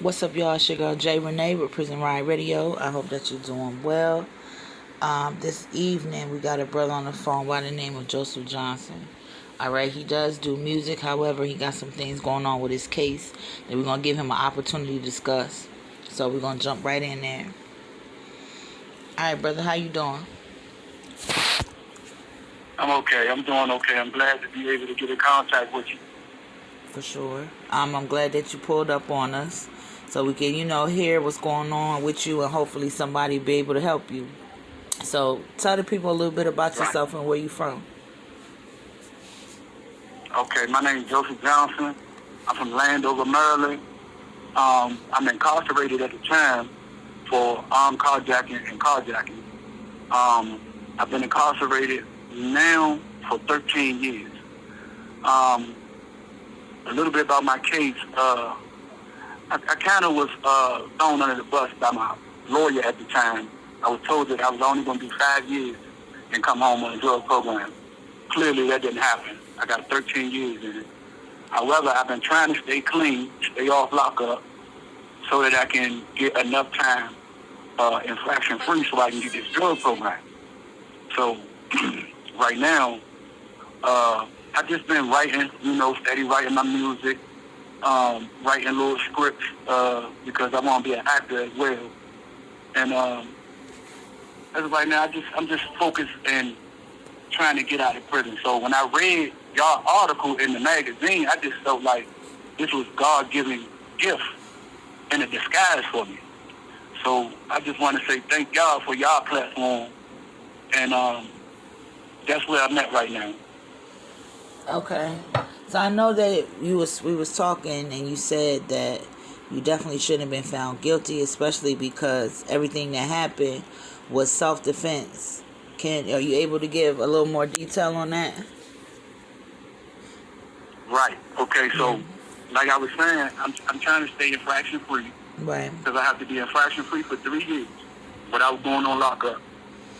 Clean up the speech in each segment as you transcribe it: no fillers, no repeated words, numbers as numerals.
What's up, y'all? It's your girl J. Renee with Prison Riot Radio. I hope that you're doing well. This evening, we got a brother on the phone by the name of Joseph Johnson. All right, he does do music. However, he got some things going on with his case that we're going to give him an opportunity to discuss. So we're going to jump right in there. All right, brother, how you doing? I'm okay. I'm doing okay. I'm glad to be able to get in contact with you. For sure. I'm glad that you pulled up on us so we can, hear what's going on with you and hopefully somebody be able to help you. So tell the people a little bit about yourself and where you from. Okay, my name is Joseph Johnson. I'm from Landover, Maryland. I'm incarcerated at the time for armed carjacking and carjacking. I've been incarcerated now for 13 years. A little bit about my case. I kind of was thrown under the bus by my lawyer at the time. I was told that I was only going to do 5 years and come home on a drug program. Clearly, that didn't happen. I got 13 years in it. However, I've been trying to stay clean, stay off lockup, so that I can get enough time infraction-free so I can get this drug program. So, right now, I've just been writing, steady writing my music, writing little scripts because I want to be an actor as well. And as of right now, I'm just focused and trying to get out of prison. So when I read y'all article in the magazine, I just felt like this was God-given gift in a disguise for me. So I just want to say thank y'all for y'all platform, and that's where I'm at right now. Okay. So I know that we was talking and you said that you definitely shouldn't have been found guilty, especially because everything that happened was self-defense. Are you able to give a little more detail on that? Right. Okay. So, like I was saying, I'm trying to stay infraction-free. Right. Because I have to be infraction-free for 3 years without going on lockup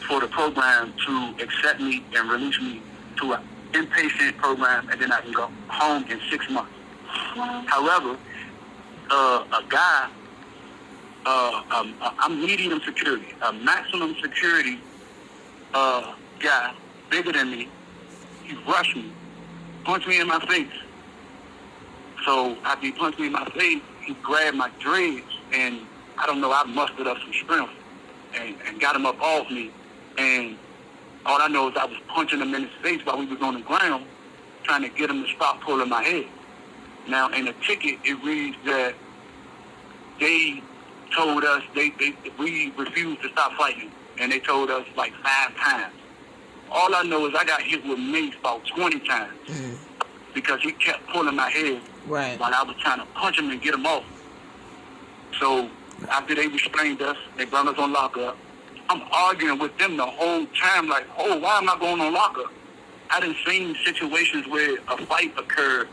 for the program to accept me and release me to an inpatient program, and then I can go home in 6 months. However, a guy, I'm medium security, a maximum security guy, bigger than me, he rushed me, punched me in my face. So after he punched me in my face, he grabbed my dreads, and I don't know, I mustered up some strength and got him up off me. And all I know is I was punching him in his face while we was on the ground, trying to get him to stop pulling my head. Now, in the ticket, it reads that they told us we refused to stop fighting, and they told us like 5 times. All I know is I got hit with mace about 20 times because he kept pulling my head while I was trying to punch him and get him off. So after they restrained us, they brought us on lockup. I'm arguing with them the whole time, like, oh, why am I going on lockup? I done seen situations where a fight occurred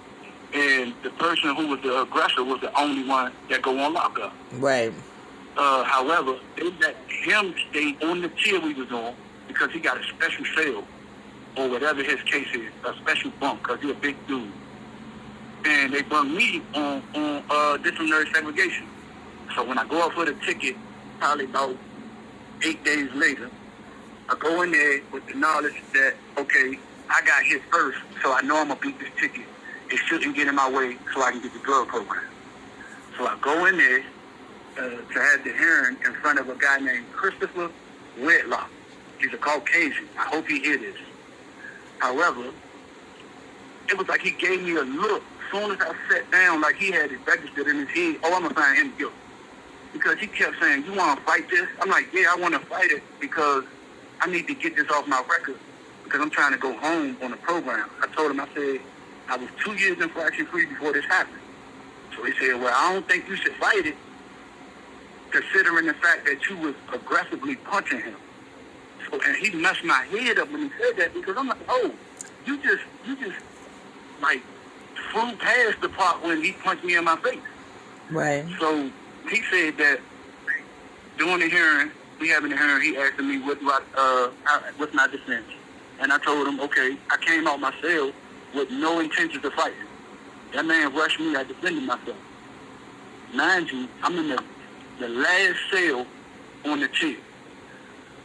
and the person who was the aggressor was the only one that go on lockup. Right. However, they let him stay on the tier we was on because he got a special cell or whatever his case is, a special bunk because he's a big dude. And they brought me on disciplinary segregation. So when I go up for the ticket, probably about 8 days later, I go in there with the knowledge that, okay, I got hit first, so I know I'm going to beat this ticket. It shouldn't get in my way so I can get the drug program. So I go in there to have the hearing in front of a guy named Christopher Whitlock. He's a Caucasian. I hope he hear this. However, it was like he gave me a look as soon as I sat down, like he had it registered in his head, oh, I'm going to find him guilty. Because he kept saying, you want to fight this? I'm like, yeah, I want to fight it because I need to get this off my record because I'm trying to go home on the program. I told him, I said, I was 2 years infraction-free before this happened. So he said, well, I don't think you should fight it considering the fact that you was aggressively punching him. So, and he messed my head up when he said that because I'm like, oh, you just like, flew past the part when he punched me in my face. Right. So he said that during the hearing, we having the hearing, he asked me what's my defense. And I told him, okay, I came out my cell with no intention of fighting. That man rushed me, I defended myself. mind you, I'm in the last cell on the tier.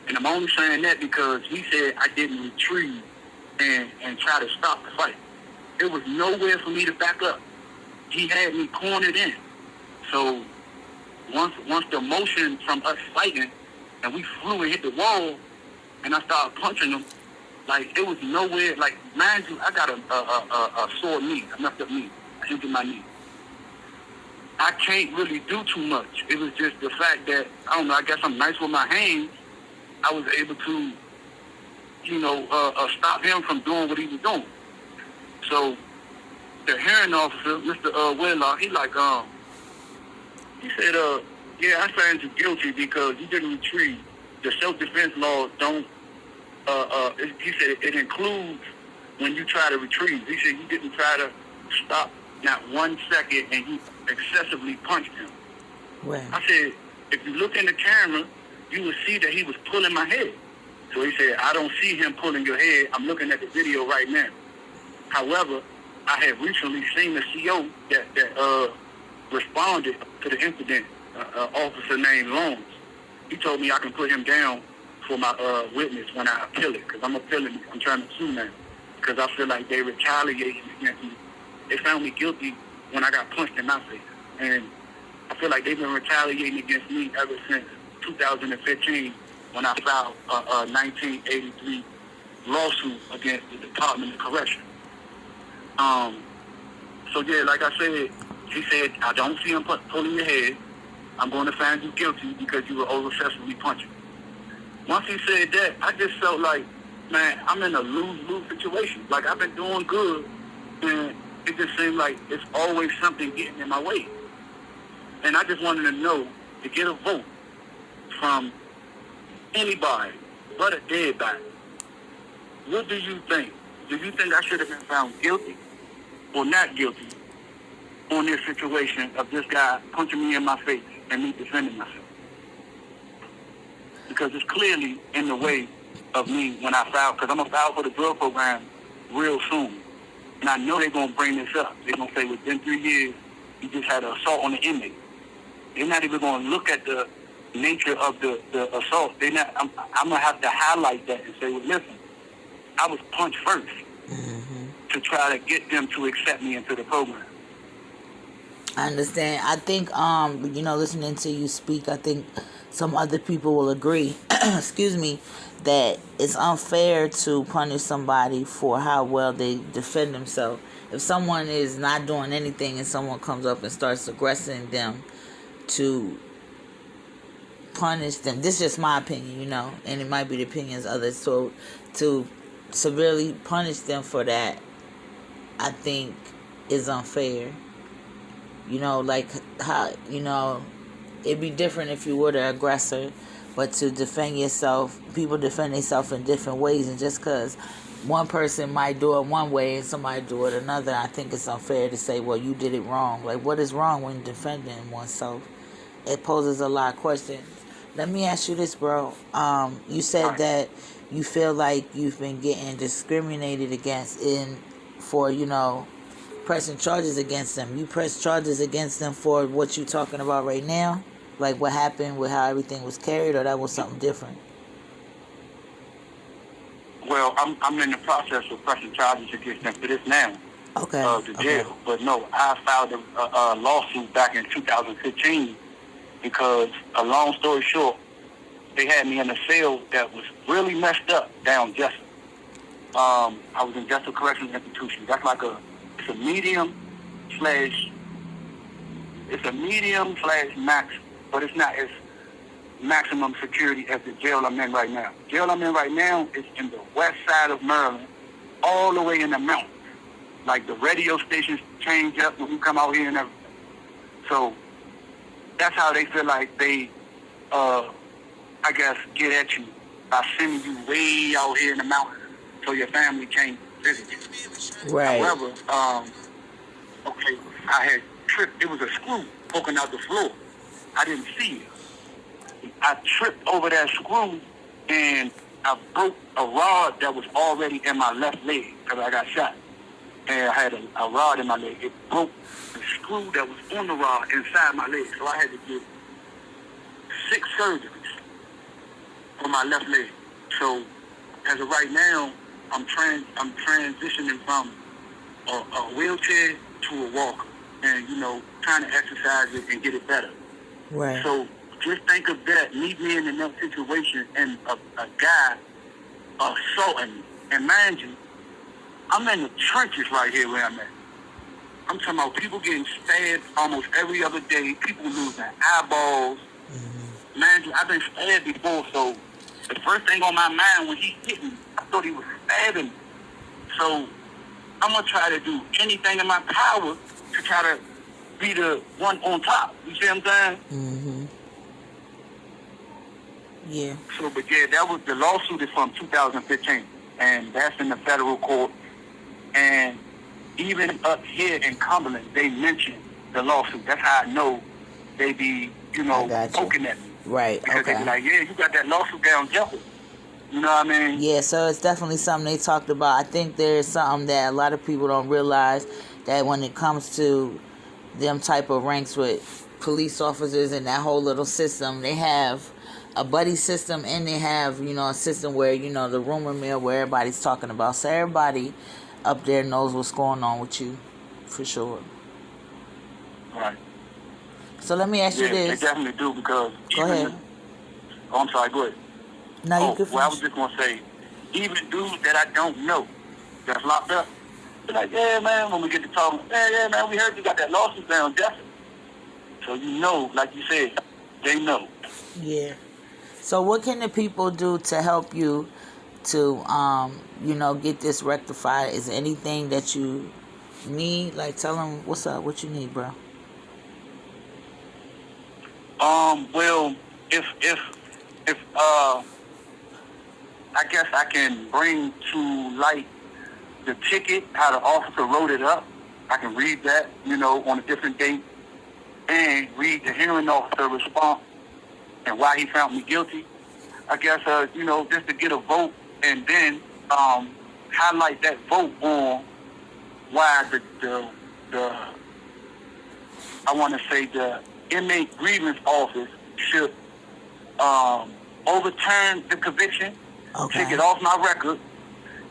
And I'm only saying that because he said I didn't retrieve and try to stop the fight. There was nowhere for me to back up. He had me cornered in. So once the motion from us fighting and we flew and hit the wall and I started punching him, like, it was nowhere, like, mind you, I got a sore knee, a messed up knee. I injured my knee. I can't really do too much. It was just the fact that, I don't know, I guess I'm nice with my hands. I was able to, stop him from doing what he was doing. So the hearing officer, Mr. Whitlock, he said, yeah, I find you guilty because you didn't retrieve. The self-defense laws don't, he said it includes when you try to retrieve. He said you didn't try to stop not 1 second and you excessively punched him. Wow. I said, if you look in the camera, you will see that he was pulling my head. So he said, I don't see him pulling your head. I'm looking at the video right now. However, I had recently seen the CO that responded to the incident, officer named Lawrence. He told me I can put him down for my witness when I appeal it, because I'm appealing it. I'm trying to sue now, because I feel like they retaliated against me. They found me guilty when I got punched in my face. And I feel like they've been retaliating against me ever since 2015 when I filed a 1983 lawsuit against the Department of Correction. So yeah, like I said, he said, I don't see him pulling your head. I'm going to find you guilty because you were over-excessively punching. Once he said that, I just felt like, man, I'm in a lose-lose situation. Like, I've been doing good, and it just seemed like it's always something getting in my way. And I just wanted to know, to get a vote from anybody but a dead body, what do you think? Do you think I should have been found guilty or not guilty on this situation of this guy punching me in my face and me defending myself? Because it's clearly in the way of me when I file, because I'm going to file for the drug program real soon. And I know they're going to bring this up. They're going to say within 3 years, you just had an assault on the inmate. They're not even going to look at the nature of the assault. I'm going to have to highlight that and say, well, listen, I was punched first to try to get them to accept me into the program. I understand. I think, listening to you speak, I think some other people will agree, excuse me, that it's unfair to punish somebody for how well they defend themselves. If someone is not doing anything and someone comes up and starts aggressing them to punish them, this is just my opinion, and it might be the opinions of others, so to severely punish them for that, I think is unfair. Like how, it'd be different if you were the aggressor, but to defend yourself, people defend themselves in different ways, and just because one person might do it one way and somebody do it another, I think it's unfair to say, well, you did it wrong. Like, what is wrong when defending oneself? It poses a lot of questions. Let me ask you this, bro. You said that you feel like you've been getting discriminated against for pressing charges against them. You press charges against them for what you're talking about right now? Like what happened with how everything was carried, or that was something different? Well, I'm in the process of pressing charges against them for this now. Okay. The jail. Okay. But no, I filed a lawsuit back in 2015 because, a long story short, they had me in a cell that was really messed up down Jessup. I was in Jessup Correctional Institution. That's like it's a medium slash max, but it's not as maximum security as the jail I'm in right now. The jail I'm in right now is in the west side of Maryland, all the way in the mountains. Like the radio stations change up when you come out here and everything. So that's how they feel like they, I guess, get at you by sending you way out here in the mountains so your family can't visit you. Right. However, okay, I had tripped. It was a screw poking out the floor. I didn't see it. I tripped over that screw and I broke a rod that was already in my left leg because I got shot. and I had a rod in my leg. It broke the screw that was on the rod inside my leg, so I had to get 6 surgeries on my left leg. So as of right now, I'm transitioning from a wheelchair to a walker, and trying to exercise it and get it better. Right. So just think of that, me being in that situation and a guy assaulting me. And mind you, I'm in the trenches right here where I'm at. I'm talking about people getting stabbed almost every other day, people losing eyeballs. Mm-hmm. Mind you, I've been stabbed before, so the first thing on my mind when he hit me, I thought he was stabbing me. So I'm going to try to do anything in my power to try to be the one on top. You see what I'm saying? Mm-hmm. Yeah. So, but yeah, that was the lawsuit is from 2015, and that's in the federal court. And even up here in Cumberland, they mention the lawsuit. That's how I know they be, poking at me. Right, because they be like, yeah, you got that lawsuit down jeopardy. You know what I mean? Yeah, so it's definitely something they talked about. I think there's something that a lot of people don't realize, that when it comes to them type of ranks with police officers and that whole little system, they have a buddy system, and they have, a system where, the rumor mill where everybody's talking about. So everybody up there knows what's going on with you, for sure. Right. So let me ask you this. They definitely do, because... Go ahead. I'm sorry, go ahead. No, you can finish. Well, I was just going to say, even dudes that I don't know that's locked up, they're like, yeah, man, when we get to talking, yeah, man, we heard you got that lawsuit down, definitely. So like you said, they know. Yeah. So what can the people do to help you to, get this rectified? Is there anything that you need? Like, tell them what's up, what you need, bro. Well, if I guess I can bring to light the ticket, how the officer wrote it up. I can read that, on a different date, and read the hearing officer response and why he found me guilty. I guess, just to get a vote, and then highlight that vote on why the I want to say the inmate grievance office should overturn the conviction, take it off my record,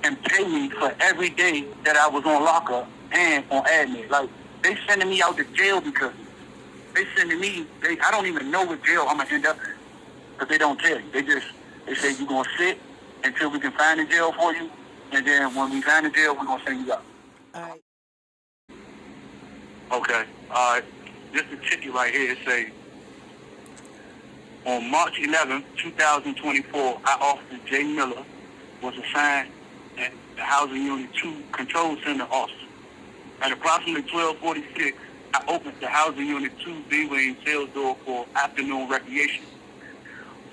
and pay me for every day that I was on lockup and on admin. Like, they sending me out to jail because they sending me, I don't even know what jail I'm going to end up in, because they don't tell you. They say you're going to sit until we can find a jail for you, and then when we find a jail, we're going to send you out. All right. Okay. All right. Just a ticket right here. It say, on March 11, 2024, our officer, J. Miller, was assigned at the Housing Unit 2 Control Center office. At approximately 12:46, I opened the Housing Unit 2 B-Wing cell door for afternoon recreation.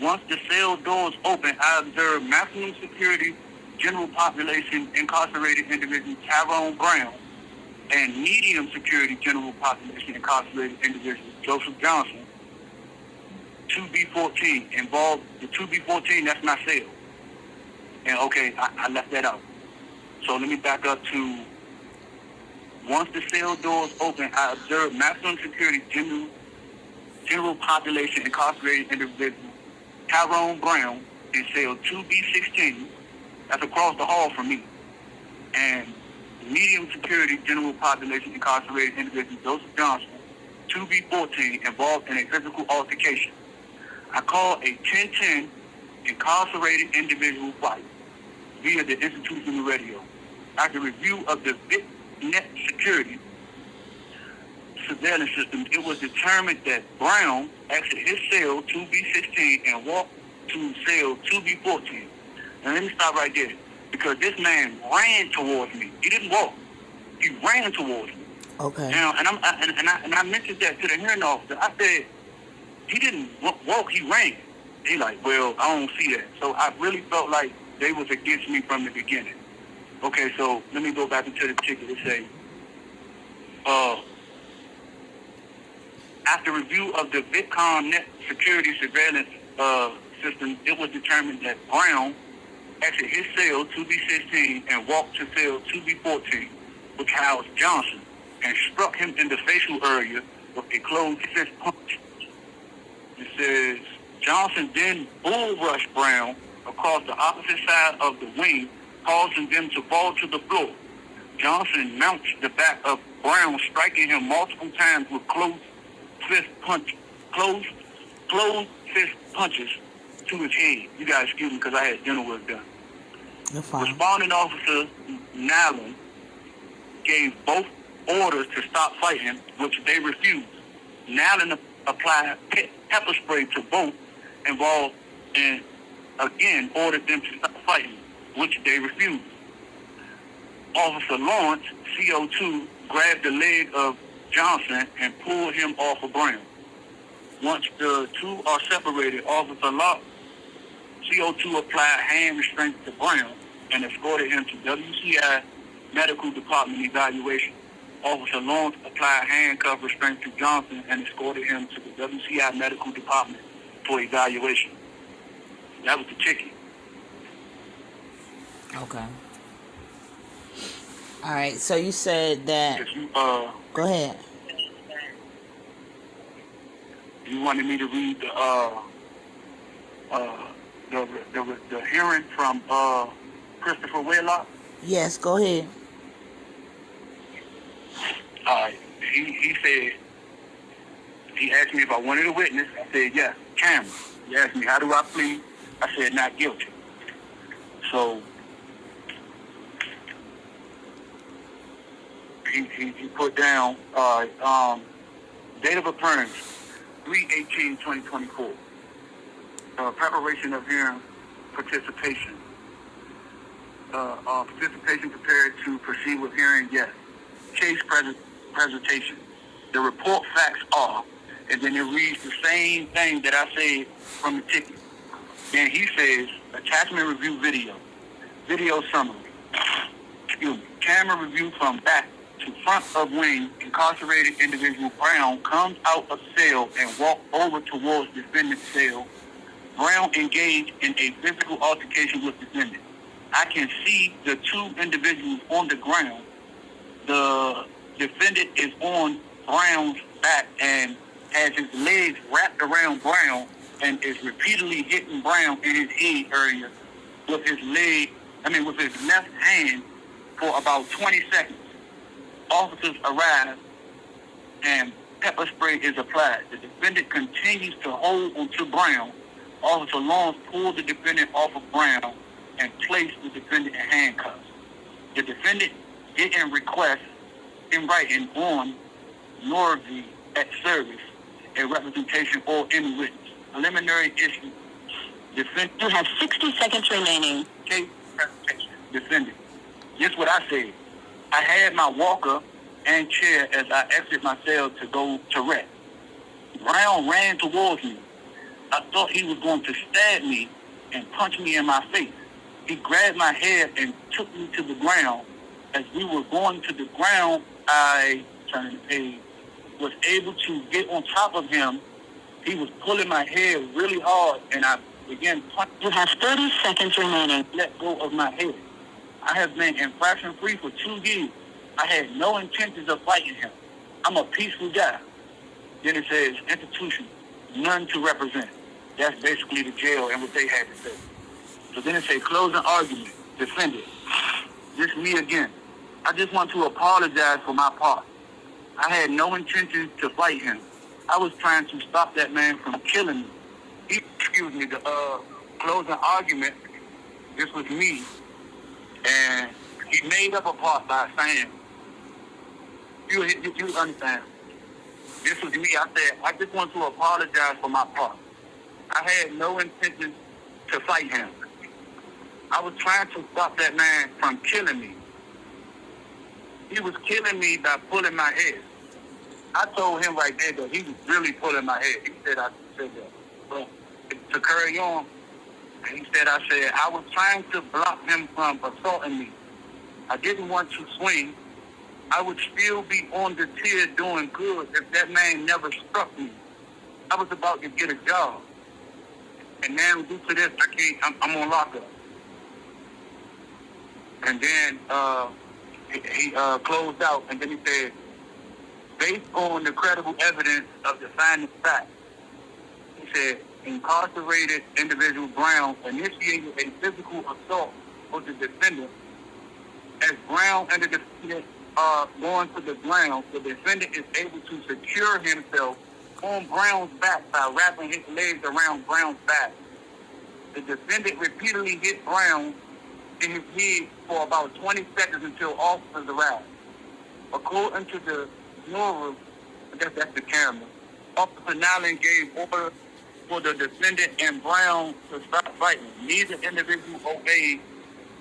Once the cell doors opened, I observed maximum security general population incarcerated individual Tyrone Brown and medium security general population incarcerated individual Joseph Johnson, 2B14, involved. The 2B14, that's my cell. And okay, I left that out. So let me back up to, once the cell doors open, I observed maximum security general population incarcerated individual Tyrone Brown in cell 2B16, that's across the hall from me, and medium security general population incarcerated individual Joseph Johnson, 2B14, involved in a physical altercation. I called a 1010 incarcerated individual flight via the institutional radio. After review of the VIPNet security surveillance system, it was determined that Brown exited his cell 2B16 and walked to cell 2B14. Now let me stop right there, because this man ran towards me. He didn't walk. He ran towards me. Okay. Now, and I mentioned that to the hearing officer. I said, he didn't walk, he ran. He like, well, I don't see that. So I really felt like they was against me from the beginning. Okay, so let me go back into the ticket and say, after review of the VIPNet security surveillance system, it was determined that Brown exited his cell 2B16 and walked to cell 2B14. which housed Johnson, and struck him in the facial area with a closed fist punch. It says Johnson then bull rushed Brown across the opposite side of the wing, causing them to fall to the floor. Johnson mounts the back of Brown, striking him multiple times with closed fist punches to his head. You guys excuse me because I had dinner work done. You're fine. Responding officer Nallen gave both orders to stop fighting, which they refused. Nallen applied pepper spray to both involved and again ordered them to stop fighting, which they refused. Officer Lawrence, CO2, grabbed the leg of Johnson and pulled him off of Brown. Once the two are separated, Officer Lawrence, CO2 applied hand restraints to Brown and escorted him to WCI Medical Department evaluation. Officer Lawrence applied handcuff restraints to Johnson and escorted him to the WCI Medical Department for evaluation. That was the ticket. Okay. All right. So you said that. If you, go ahead. You wanted me to read the hearing from Christopher Waylock? Yes. Go ahead. He said, he asked me if I wanted a witness. I said, yes, camera. He asked me, how do I plead? I said, not guilty. So, he put down, date of appearance, 3/18/2024. Preparation of hearing, participation. Participation prepared to proceed with hearing, yes. Case presentation. The report facts are, and then it reads the same thing that I said from the ticket. Then he says, attachment review video. Video summary. Excuse me. Camera review from back to front of wing. Incarcerated individual Brown comes out of cell and walks over towards defendant's cell. Brown engaged in a physical altercation with defendant. I can see the two individuals on the ground. The defendant is on Brown's back and has his legs wrapped around Brown and is repeatedly hitting Brown in his head area with his left hand for about 20 seconds. Officers arrive and pepper spray is applied. The defendant continues to hold onto Brown. Officer Lawrence pulled the defendant off of Brown and placed the defendant in handcuffs. The defendant didn't request in writing on Norvey at service a representation or any witness. Preliminary issue. Defendant. You have 60 seconds remaining. Case presentation. Defendant. This is what I said. I had my walker and chair as I exited my cell to go to rest. Brown ran towards me. I thought he was going to stab me and punch me in my face. He grabbed my hair and took me to the ground. As we were going to the ground, I was able to get on top of him. He was pulling my hair really hard, and I began punching. You have 30 seconds remaining. Let go of my hair. I have been infraction-free for 2 years. I had no intentions of fighting him. I'm a peaceful guy. Then it says, institution, none to represent. That's basically the jail and what they had to say. So then it says, closing argument, defendant. This me again. I just want to apologize for my part. I had no intention to fight him. I was trying to stop that man from killing me. The closing argument, this was me, and he made up a part by saying, you understand, this was me. I said, I just want to apologize for my part. I had no intention to fight him. I was trying to stop that man from killing me. He was killing me by pulling my hair. I told him right there that he was really pulling my hair. He said I said that. But to carry on, he said I was trying to block him from assaulting me. I didn't want to swing. I would still be on the tier doing good if that man never struck me. I was about to get a job. And now due to this, I'm on lockup. And then he closed out, and then he said, based on the credible evidence of the finding fact, he said, incarcerated individual Brown initiated a physical assault with the defendant. As Brown and the defendant are going to the ground, the defendant is able to secure himself on Brown's back by wrapping his legs around Brown's back. The defendant repeatedly hit Brown in his head for about 20 seconds until officers arrived. According to the Nora, that's the camera, Officer Nyland gave orders for the defendant and Brown to stop fighting. Neither individual obeyed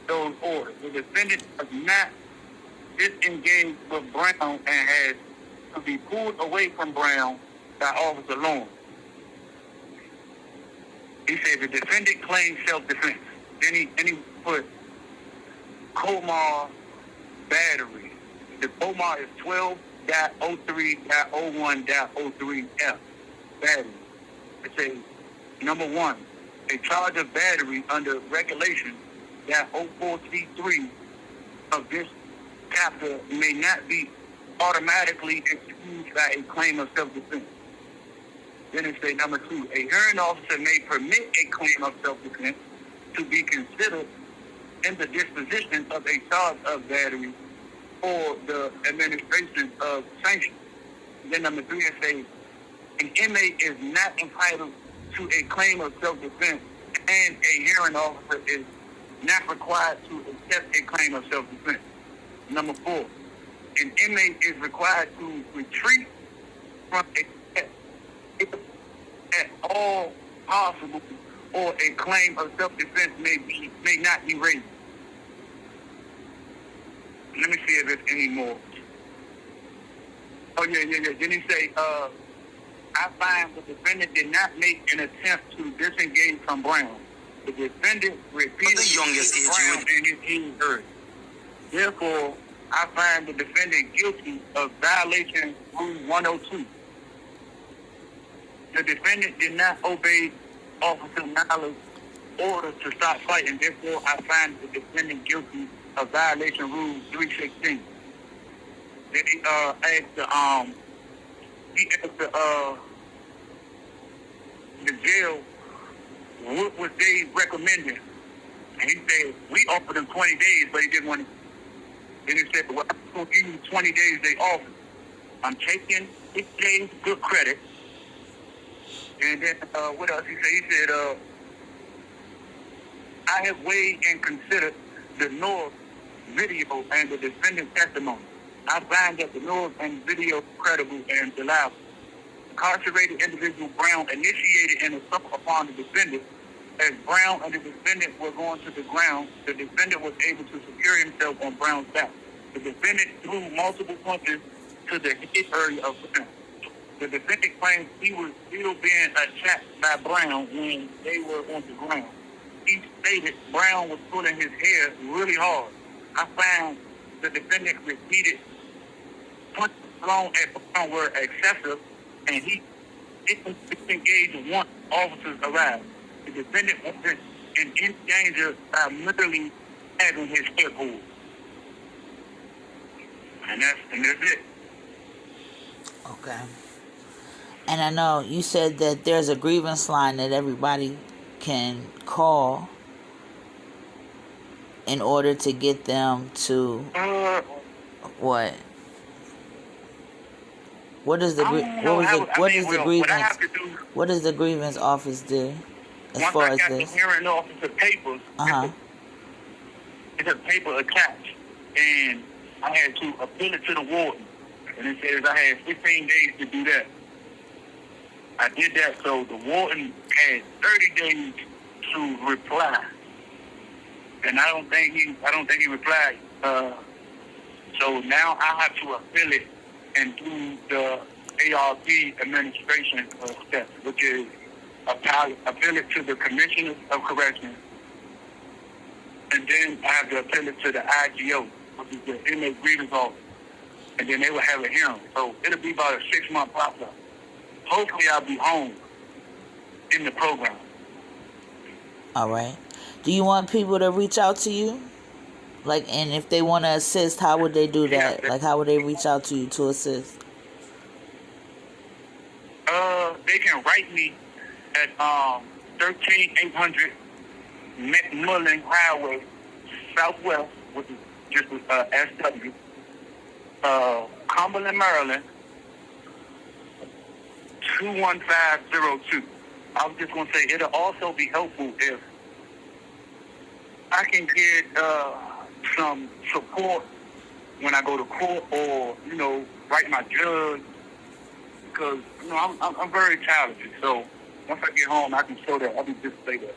those orders. The defendant does not disengage with Brown and has to be pulled away from Brown by Officer Long. He said the defendant claimed self-defense. Then he put Comar battery. The Comar is 12.03.01.03F battery. It says, number 1, a charge of battery under regulation .04C3 of this chapter may not be automatically excused by a claim of self-defense. Then it says, number 2, a hearing officer may permit a claim of self-defense to be considered in the disposition of a charge of battery or the administration of sanctions. Then number 3, it says, an inmate is not entitled to a claim of self-defense, and a hearing officer is not required to accept a claim of self-defense. Number 4, an inmate is required to retreat from a threat if at all possible, or a claim of self-defense may not be raised. Let me see if there's any more. Oh, yeah. Then he say, I find the defendant did not make an attempt to disengage from Brown. The defendant repeatedly hit Brown and his head hurt. Therefore, I find the defendant guilty of violation Rule 102. The defendant did not obey Officer Nyland's order to stop fighting. Therefore, I find the defendant guilty of violation Rule 316. Then he asked the jail what was they recommending, and he said we offered him 20 days, but he didn't want to. Then he said, well, I'm going to give you 20 days they offered. I'm taking 6 days good credit. And then what else he said? He said, I have weighed and considered the North video and the defendant's testimony. I find that the North and video credible and reliable. Incarcerated individual Brown initiated an assault upon the defendant. As Brown and the defendant were going to the ground, the defendant was able to secure himself on Brown's back. The defendant threw multiple punches to the hip area of Brown. The defendant claims he was still being attacked by Brown when they were on the ground. He stated Brown was pulling his hair really hard. I found the defendant repeated punches thrown at Brown were excessive, and he didn't disengage once officers arrived. The defendant wasn't in any danger by literally having his hair pulled. And that's it. Okay. And I know you said that there's a grievance line that everybody can call in order to get them to what? What does the grievance office do as far as this? Once I got the hearing officer papers, it's a paper attached, and I had to appeal it to the warden, and it says I had 15 days to do that. I did that, so the warden had 30 days to reply, and I don't think he replied. So now I have to appeal it and do the ARP administration steps, which is appeal it to the Commissioners of Corrections, and then I have to appeal it to the IGO, which is the inmate grievance office, and then they will have a hearing. So it'll be about a 6-month process. Hopefully I'll be home in the program. All right. Do you want people to reach out to you? Like, and if they want to assist, how would they do that? Like, how would they reach out to you to assist? They can write me at 13800 McMullen Highway, Southwest, which is just SW, Cumberland, Maryland, 21502. I was just going to say, it'll also be helpful if I can get some support when I go to court, or, you know, write my judge, because, you know, I'm very talented. So once I get home, I can show that. I can just say that.